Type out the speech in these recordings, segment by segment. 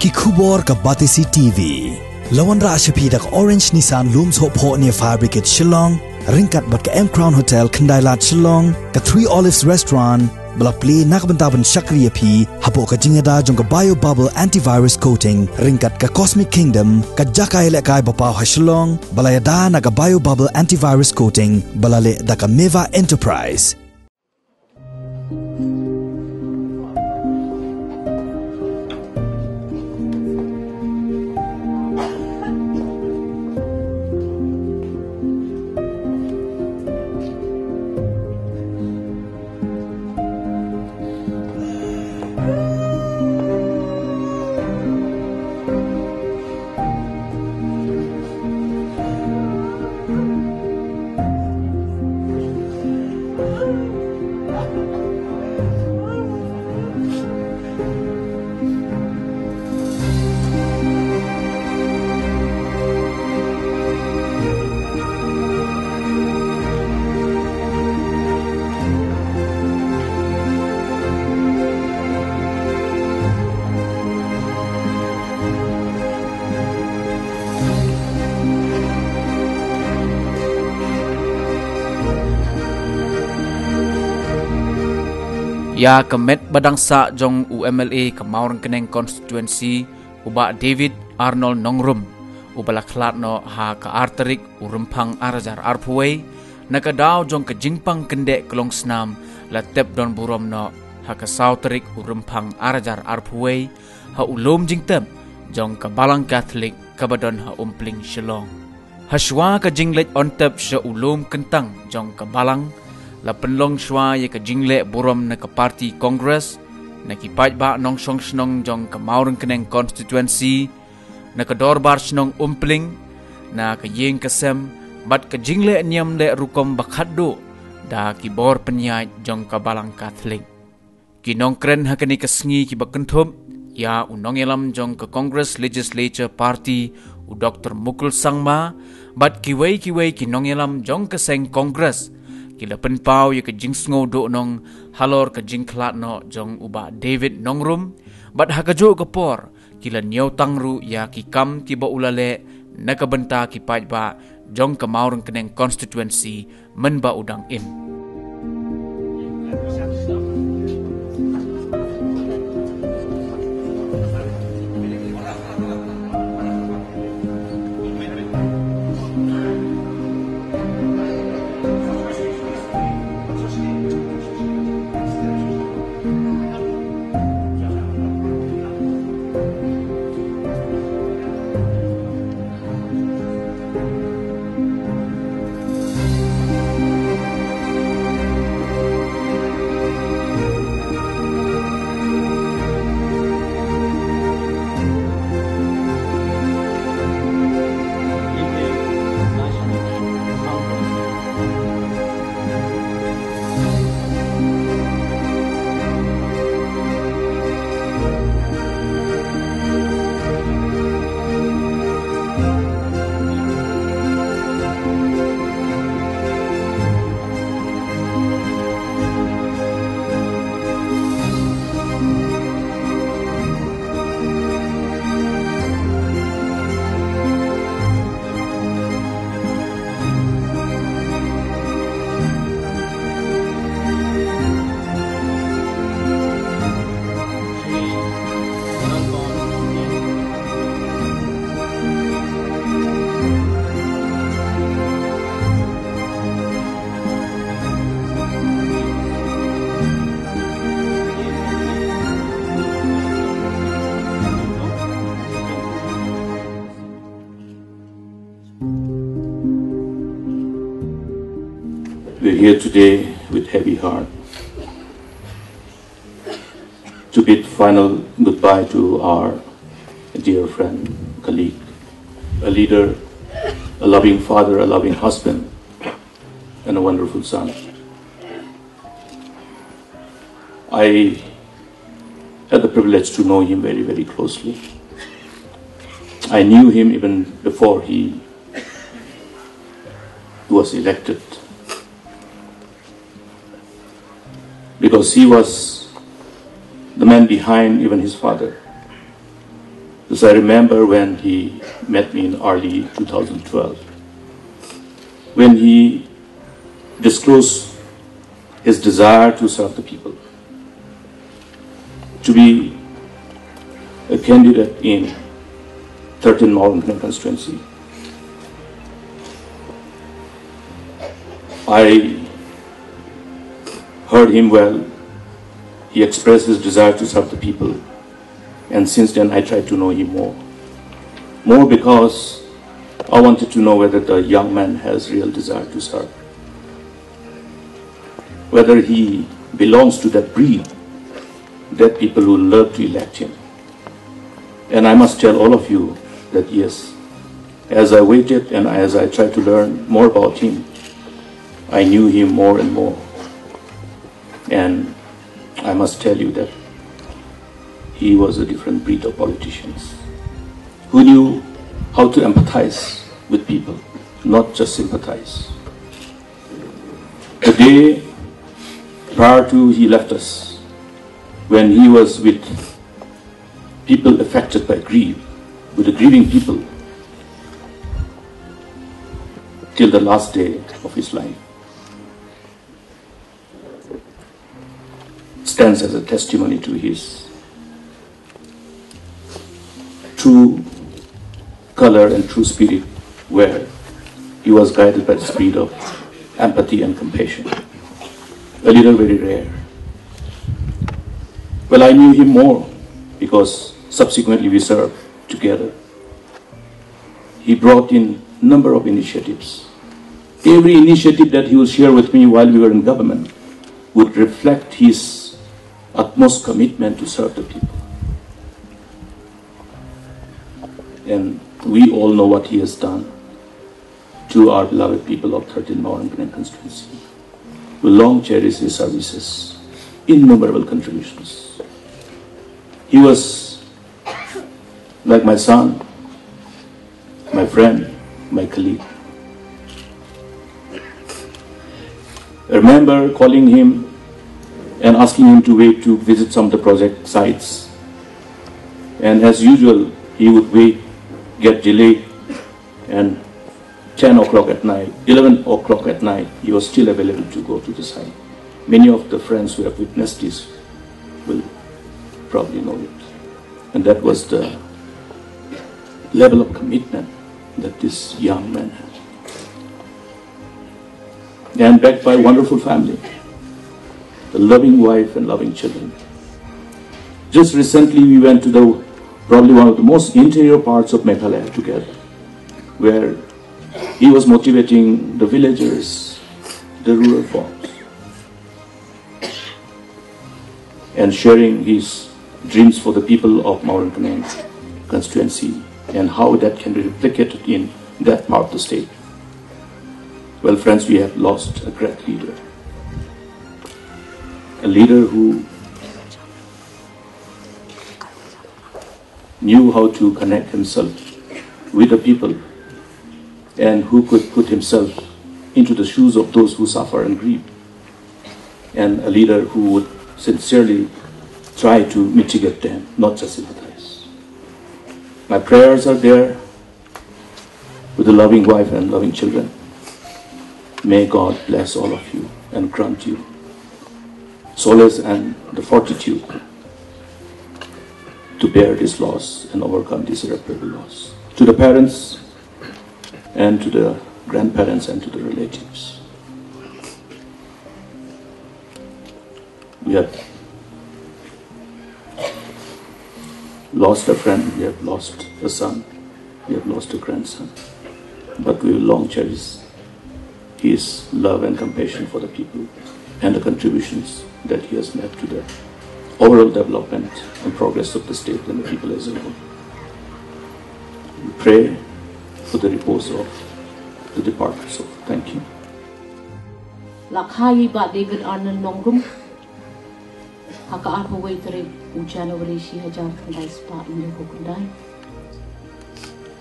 ki khubor ka Batisi TV. Lawan ra ashapi dak Orange Nissan Looms Hope Ho near Fabricate Shillong, ringkat bat ka M Crown Hotel Kandailat Shillong, ka Three Olives Restaurant, bala play nakbantaban Shakriya P, hapo ka jingada jong ka Bio Bubble Antivirus Coating, ringkat ka Cosmic Kingdom, ka Jakai Lekai Bapaw ha Shillong, bala yada na ka Bio Bubble Antivirus Coating, bala le da ka Meva Enterprise. Ya kemet badangsa jong UMLA ke Mawryngkneng Constituency uba David Arnold Nongrum ubala klatno ha ke arterik urempang arajar arpuway nakadaw jong ke jingpang kendek kelong snam la tep Donburom no ha ke sauterik urempang arajar arpuway ha ulom jingtem jong ke balang Catholic kabadon ha umpling Shillong haswa ke jinglet ontep sya ulom kentang jong ke balang la penlong shwa ye ke jingle burom na ke party congress na ki paj ba nong shong shnong jong ke Mawryngkneng constituency na ke dorbar shnong umpling na ke yeng kesem bat ke jingle nyam le rukom bakhaddo da ki bor penyaj jong ke balang Catholic ki nong kren ha keni kesngi ki bakenthop ya unong elam jong ke congress legislature party u Dr. Mukul Sangma bat ki wei ki nong elam jong ke seng congress kila penpau ye ke jing sngo do nong halor ke jing klat no jong uba David Nongrum bat hakajo ke por kila nyau tangru ya ki kam ki ba ulale na ka benta ki paj ba jong ke Mawryngkneng constituency men ba udang im. We're here today with heavy heart to bid final goodbye to our dear friend, colleague, a leader, a loving father, a loving husband, and a wonderful son. I had the privilege to know him very, very closely. I knew him even before he was elected, because he was the man behind even his father. Because I remember when he met me in early 2012, when he disclosed his desire to serve the people, to be a candidate in 13 Mawryngkneng Constituency. I heard him well. He expressed his desire to serve the people. And since then, I tried to know him more. More because I wanted to know whether the young man has real desire to serve. Whether he belongs to that breed, that people who love to elect him. And I must tell all of you that yes, as I waited and as I tried to learn more about him, I knew him more and more. And I must tell you that he was a different breed of politicians who knew how to empathize with people, not just sympathize. The day prior to he left us, when he was with people affected by grief, with the grieving people, till the last day of his life, stands as a testimony to his true color and true spirit, where he was guided by the spirit of empathy and compassion. A leader very rare. Well, I knew him more because subsequently we served together. He brought in a number of initiatives. Every initiative that he would share with me while we were in government would reflect his utmost commitment to serve the people. And we all know what he has done to our beloved people of 13 Mawryngkneng Constituency. We long cherish his services, innumerable contributions. He was like my son, my friend, my colleague. I remember calling him and asking him to wait to visit some of the project sites. And as usual, he would wait, get delayed, and 10 o'clock at night, 11 o'clock at night, he was still available to go to the site. Many of the friends who have witnessed this will probably know it. And that was the level of commitment that this young man had. And backed by a wonderful family, a loving wife and loving children. Just recently we went to probably one of the most interior parts of Meghalaya together, where he was motivating the villagers, the rural folks, and sharing his dreams for the people of Mawryngkneng constituency and how that can be replicated in that part of the state. Well, friends, we have lost a great leader. A leader who knew how to connect himself with the people and who could put himself into the shoes of those who suffer and grieve. And a leader who would sincerely try to mitigate them, not just sympathize. My prayers are there with a loving wife and loving children. May God bless all of you and grant you solace and the fortitude to bear this loss and overcome this irreparable loss. To the parents and to the grandparents and to the relatives, we have lost a friend, we have lost a son, we have lost a grandson, but we will long cherish his love and compassion for the people and the contributions that he has made to the overall development and progress of the state and the people as a whole. We pray for the repose of the departed soul. Thank you. Lakhayi ba David Arnold Nongrum haka apa waitere January si hajar kandai spa inyo ko kandai.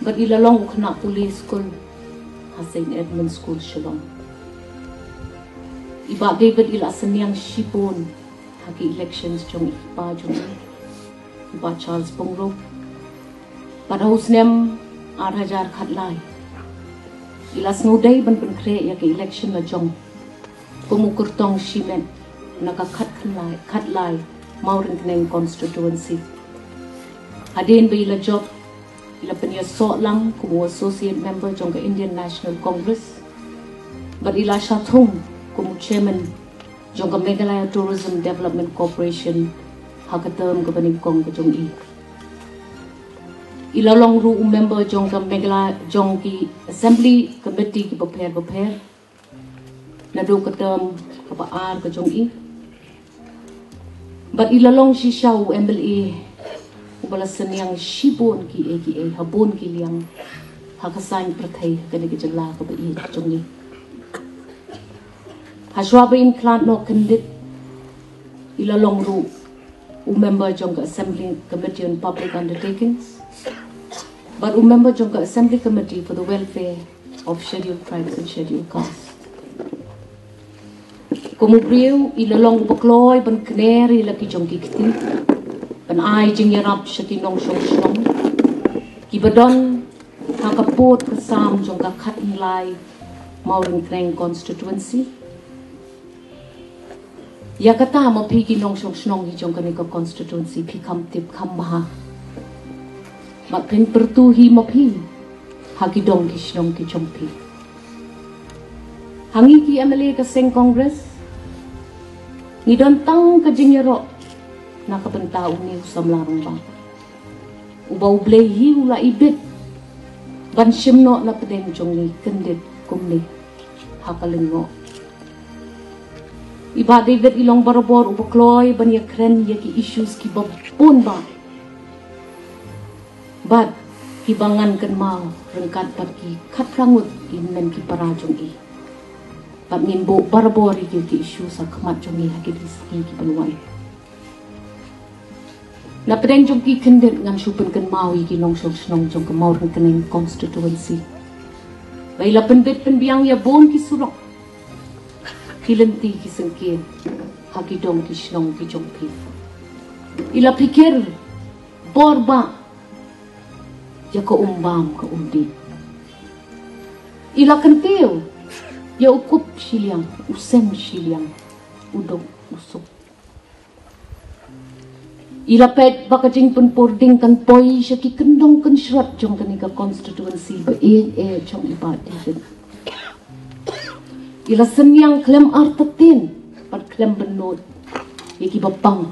But ilalong ukna police school ha St. Edmund School Shillong. Iba David ila sanyang shipon haki elections jong iba jong iba Charles Bongrove pada husnem 8,000 khat lai ilas ngudai ban kre ya ke election la jong pemukur tong shimen naka khat lai Mawryngkneng Constituency hadin be ila job ila penya so lang kumu associate member jong ka Indian National Congress but ila shathung kumu chairman jong ka Meghalaya Tourism Development Corporation hakatam ka baning kong ka jong ila long ru member jong ka Meghalaya jong ki assembly committee ki prepare na do katam ka paar ka jong but ila long si shaw MLA ubala senyang shibon ki habon ki liang hakasan prathai kani ki jala ka ba jong hashwa ba in plant no kandit ila long ru member jong ka assembly committee on public undertakings but member jong ka assembly committee for the welfare of scheduled tribes and scheduled castes kumupriu ilalong bakloy ban kneri laki jong kikti ban ai jing yarap shaki nong shong kibadon hakapot kasam jong ka khat lai Mawryngkneng Constituency yakata mo pigi nong shong hi jong kanika constituency phikam tip kham maha makpin pertuhi mapi hagidong kishnong ki chompi hangi ki MLA ka seng congress ni don tang ka jingyaro nakabanta uni samlarong ba ubaw blehi ula ibit ban shimno na pedeng jong ni kendit kumni hakalingo iba David ilong barabor ubakloy ban yakren yaki issues ki babun ba but hibangan kan mau rengkat pergi kat rangut in ki parajong but ngin bo barabor ki issue sa khamat jong hagi diski ki panuan na pedeng jong ki kendet ngam supen kan mau ki long snong jong ka Mawryngkneng Constituency baila pendet penbiang ya bon ki surok kilenti ki sengkir hagi dong ki snong ki jong pi ila pikir borba ya ka umbam ka undi ila kentiu ya ukup siliang usem siliang udok usuk ila pet bakajing pun pording kan poi syaki kendong kan syrat jong kanika constituency ba jong ibadi ila senyang klem artatin pat klem benot ki bapang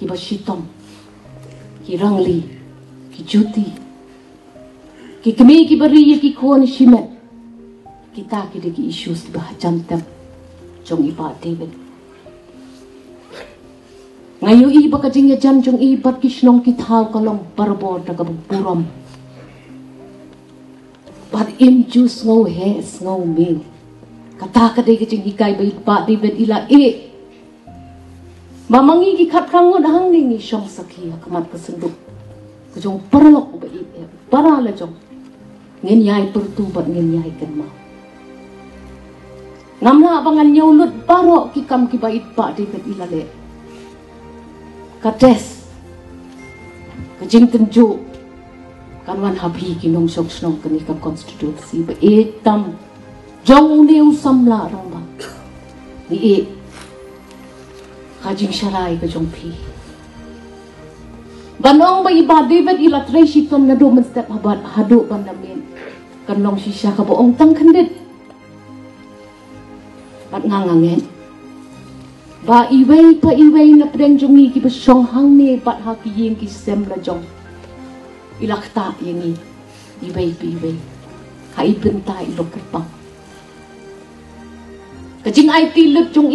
ki basitong ki rangli ki juti ki kami ki bari ki kon shimet kita ki de ki issues bah jantam jong iba David ngayo i ba ka jing ya jan jong i bat ki shnong ki thau kalong barbor ta Donburom but in juice no has no meal kata ka de ki jing ikai ba David ila mamangi ki khat rangot hang ni shong sakhi kamat ka senduk ka jong paralok ba parala jong ngin yai pertubat ngin yai kan ma ngamla abangan nyaulut barok ki kam ki bait pa David ilale kates kajing tenju kanwan habi ki nong sok snong kani ka constituency ba tam jong ni usamla ramba ni kajing sharai ka jong pi banong ba iba David ila treshi tom na do man step habat hado bandamin kanong shisha ka boong tang kandit bat ngangangen ba iway na pedeng jongi ki basong hang ni bat haki yin ki sem la jong ilakta yengi iway kai benta ilo kerpang kajing ai tilut jong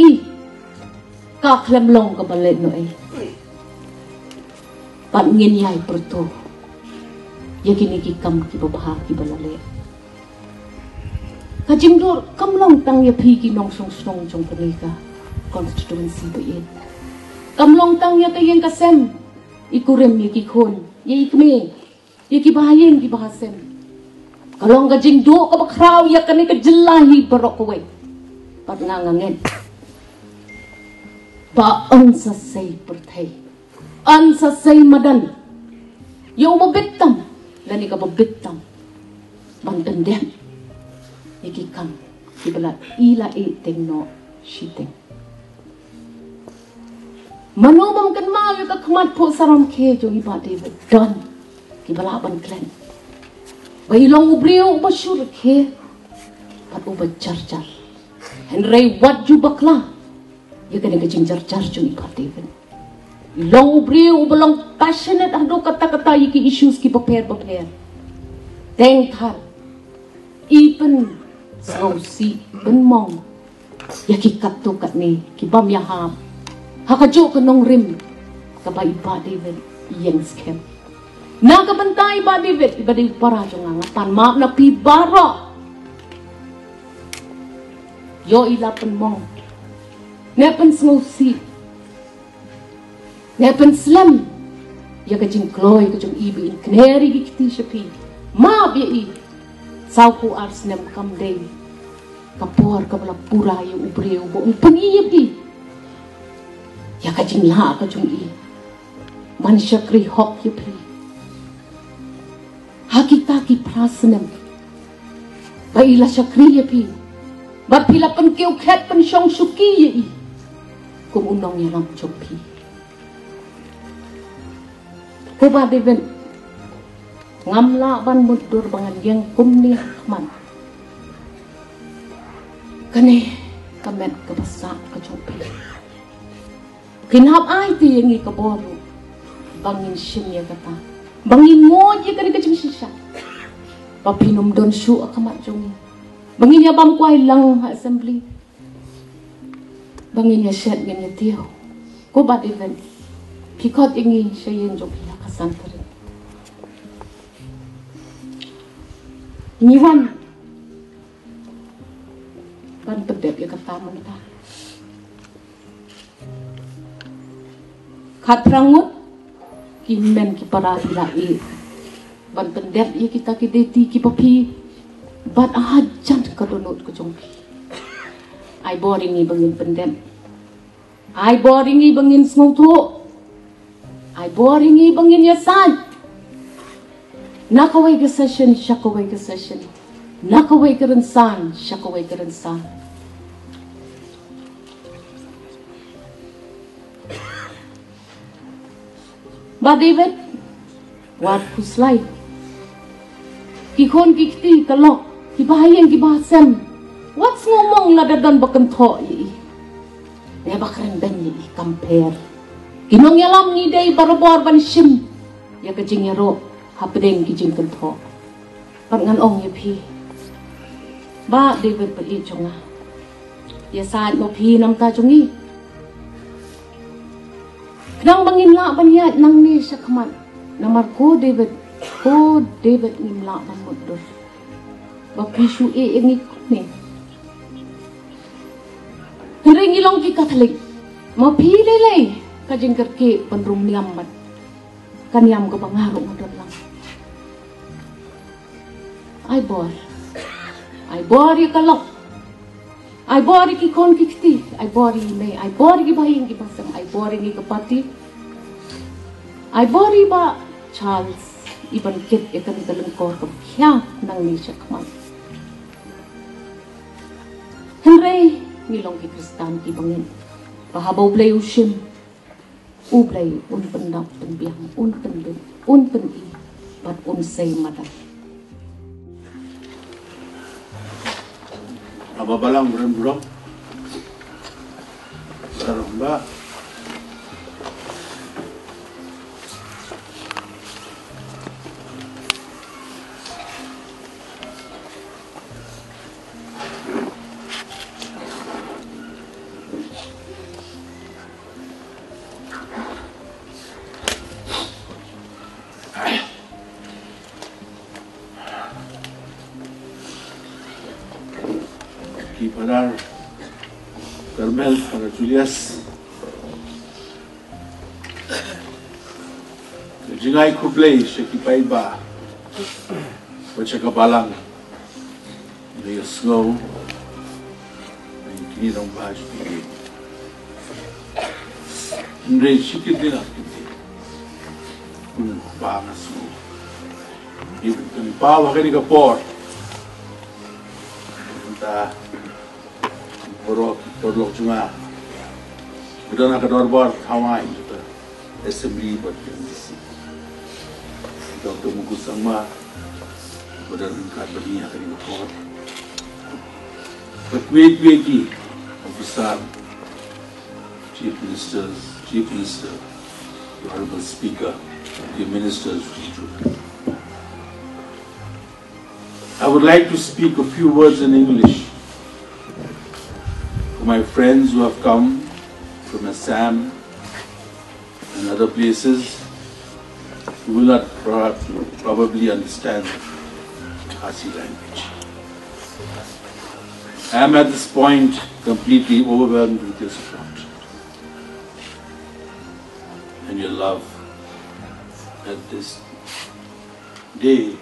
ka klem long ka balet no bat ngin yai perto yakini ki kam ki babha ki balale kajing dor kam long tang ya phi ki nong song jong ka constituency ba kam long tang ya kayen ka sem ikurem ya ki khon ye ikme ye ki bahayen ki bahasem kalong kajing do ka bakraw ya kani ka jelahi barok ko pat ngangangen ba ang sa say perthai an sa say madan yo mabitam lani ka babitam bantan dem ikikam ibala ila teng no shiteng manobam kan ma yo ka khmat pho saram khe jo iba David don ibala ban klen bai long ubriu ba shur khe pat uba charjar henry wat ju bakla ya kan ke jing charjar jo iba David long ubriu uba long passionate ado kata-kata iki issues ki prepare teng thar even so si ben mong ya ki kat to kat ni ki bam ya ham hakajo ka nong rim ka ba iba David yang scam na ka bantay ba David iba di para jo nga pan ma na pi bara yo ila pen mong ne pen so si ne pen slam ya ka jing kloy ka jong ibi in kneri ki ti shapi ma bi i sauku ars nem kam day kapor ka bala pura yu ubreu bo pangiyep di ya ka jing la ka jong i man shakri hok yu pri hakita ki prasnem ba ila shakri ye pi ba pila pen keu khat pen shong shuki ye i kum unong ya lam chok pi ko ba David ngamla ban mudur bangan yang kumni man kane kamet ka basa ka chopi kinhap ai ti ngi ka boru bangin shim ya kata bangin mo ye ka ching shisha papinum don shu akamat jong bangin ya bam kwai lang assembly bangin ya shet ngi tio ko ba event pikot ingi shayen jong ya kasantare Niwan ban pedep ya kata menta khatrangut kimen ki para ila ban pedep ya kita ki deti ki papi ban ajan ka donut ko jongpi ai boring ni bangin pendem ai boring ni bangin smutu ai boring ni bangin yasan nakaway ka session, shakaway ka session. Nakaway ka rin san, shakaway ka rin san. Ba David, what kuslay? Kikon kikti kalok, kibahayang kibahasem. What's ngomong ladadan bakang to yi? Ne bakaran dan yi compare. Kinong yalam ni day barabor ban shim. Ya kajing yaro. Hapdeng ki jing kan tho pan ngan ong ye phi ba David pa i chunga ya san mo phi nam ta chungi nang bangin la ban ya nang ni sa khamat namar ko David nim la ban mo do ba phi shu e ngi ni ring ilong ki Catholic mo phi le ka jing kar ke pan rum niam ban kan yam ko pangaro mo do lang I bor ye kalok I bor ki kon kikti I bor ki bahing ki pasam I bor ki kapati I bor ba Charles iban kit ekan dalang kor ko kya nang ni siya kaman Henry nilong ki Kristan ki bangin pahabaw blay ushim ublay un pendap penbiang un pendip un pendi bat un say mata Ababalang Donburom Saramba Parar Carmel para Julius Jingay kublay siya kipay ba siya kabalang may snow may kinirang bahas pigit hindi sikit din ang kiti kung bangas mo Even the power of the port. Porok cuma. Kita nak Donburom Hawaii juga. Assembly buat DC. Dr. Mugus sama. Pada ringkat berdiri hari ini port. Berkuat-kuat officer, Chief Minister, the Honorable Speaker, the Ministers. I would like to speak a few words in English for my friends who have come from Assam and other places who will not probably understand the Khasi language. I am at this point completely overwhelmed with your support and your love at this day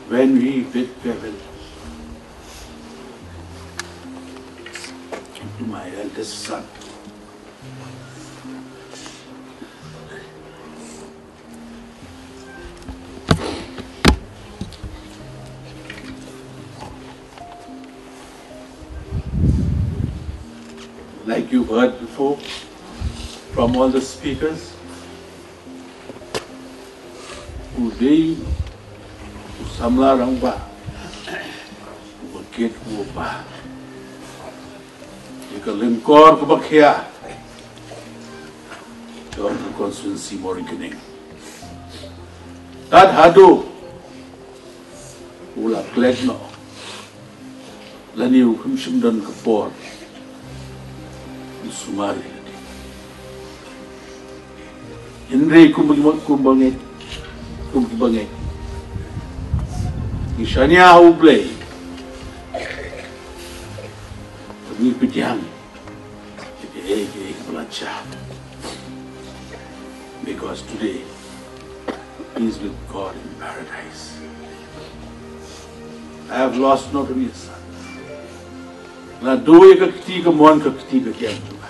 when we bid farewell to my eldest son. Like you've heard before from all the speakers, today, Samla Rangba, Bakit Uba, Ikalinkor Kubakia, Jong the Constituency Mawryngkneng. That Hadu, Ula Klegno, Laniu Kumshimdan Kapor. Sumari Inre kumbangit Ishania Ublay Nipitiang because today he is with God in paradise. I have lost not only a son. Na doi ka ketiga mon ka ketiga kian juga.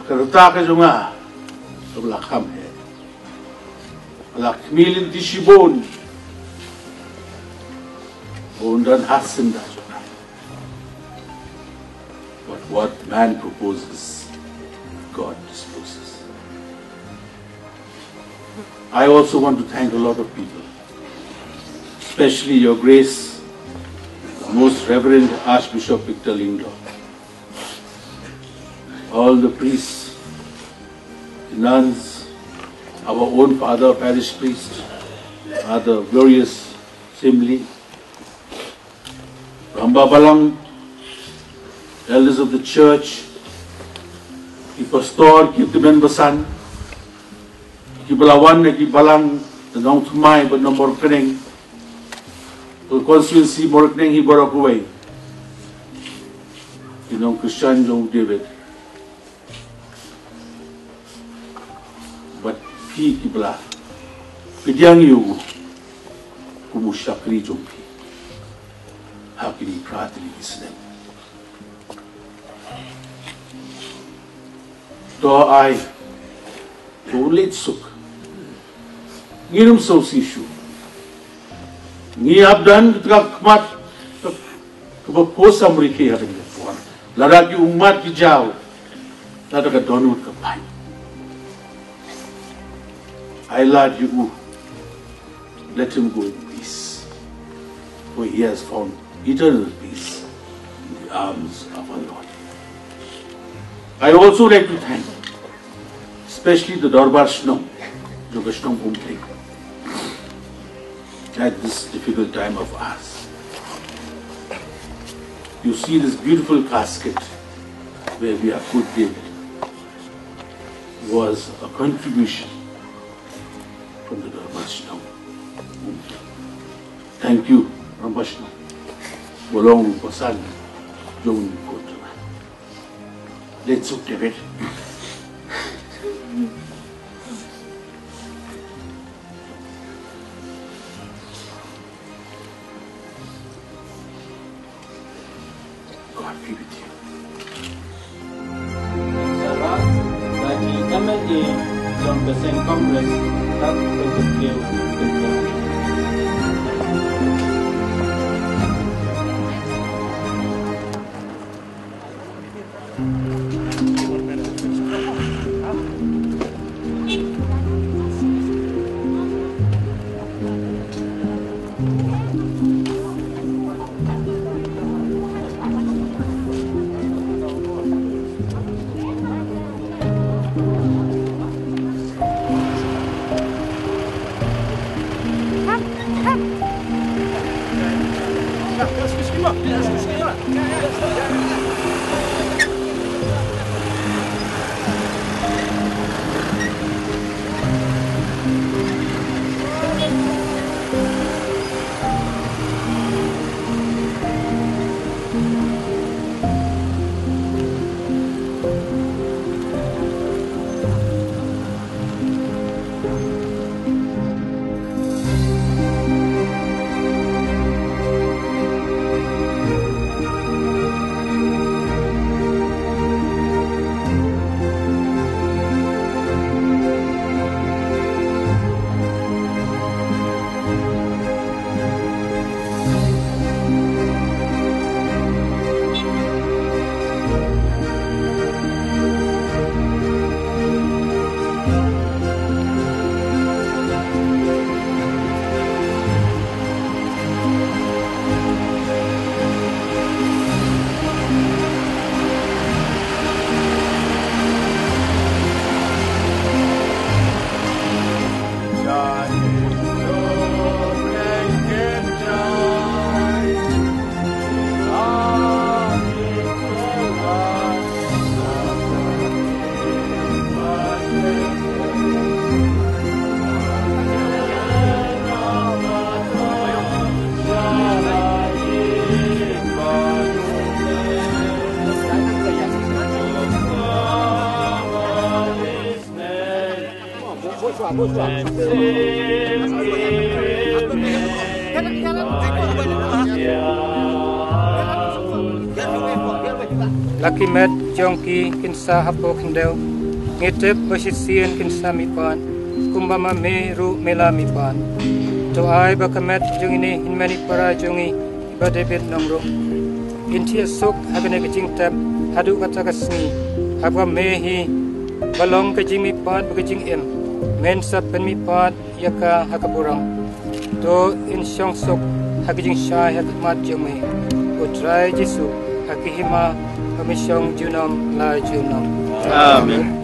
Kereta ka juga sebelah kami. Alak milin disibon. Bondan hasen dah juga. But what man proposes, God disposes. I also want to thank a lot of people, especially Your Grace, Most Reverend Archbishop Victor Lingdo, all the priests, the nuns, our own father, parish priest, other glorious assembly, Ramba Balang, elders of the church, the pastor, the Donburom, the Balawan, the Balang, the Nongtumai, but no Mawryngkneng. The Constituency Mawryngkneng he brought away. You know, Christian Jong David. But he kibla. Pidyang yu kumushakri jompi. Hakini pratili isnem. To ay ulit suk. Ngirum so sishu. Ni abdan kemat kebaposa mereka yang berpuan. Laragi umat hijau, laragi donut kepai. I love you. Let him go in peace, for he has found eternal peace in the arms of our Lord. I also like to thank, especially the Donburom, at this difficult time of ours. You see this beautiful casket where we are put David was a contribution from the Donburom. Thank you, Donburom. Bolong Pasan, Jong. Let's look David. God be with you. Salam bagi MLA trong the same Congress that the deal. Laki met Jongki kinsa hapo kindel ngetep basisian kinsa mipan kumbama me ru mela mipan to ai bakamet jongini inmani para jongi ibadebet nongro inti asok hagane kajing tap hadu kata kasni haba mehi balong kajing mipan bagajing em mensa pen mipan yaka hakaburang to insyong sok hagajing syai hakmat jongi utrai jisu hakihima Kamisyong junam la junam. Amen.